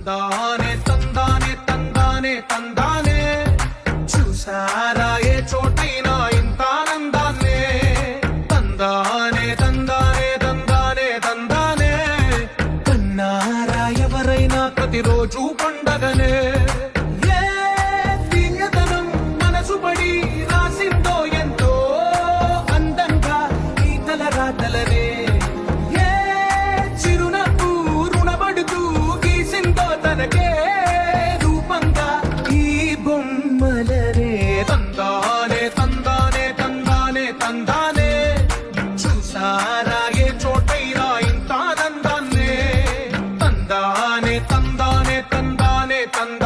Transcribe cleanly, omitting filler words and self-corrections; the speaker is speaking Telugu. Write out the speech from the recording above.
తందానే తందానే తందానే తందానే చూసారా ఏ చోటైనా ఇంత ఆనందాన్నే తందానే తందానే తందానే తందానే కన్నారా ఎవరైనా ప్రతిరోజు పండగనే ఏ దివ్యతనం మనసు పడి రాసిందో ఎంతో అందంగా ఈ తలరాతలనే ఏ చిరునవ్వు రుణపడుతూ గీసిందో తనకే రూపంగా ఈ బొమ్మలనే తందానే తందానే తందానే తందానే చూసారా ఏ చోటైనా ఇంత ఆనందాన్నే తందానే తందానే తందానే తందానే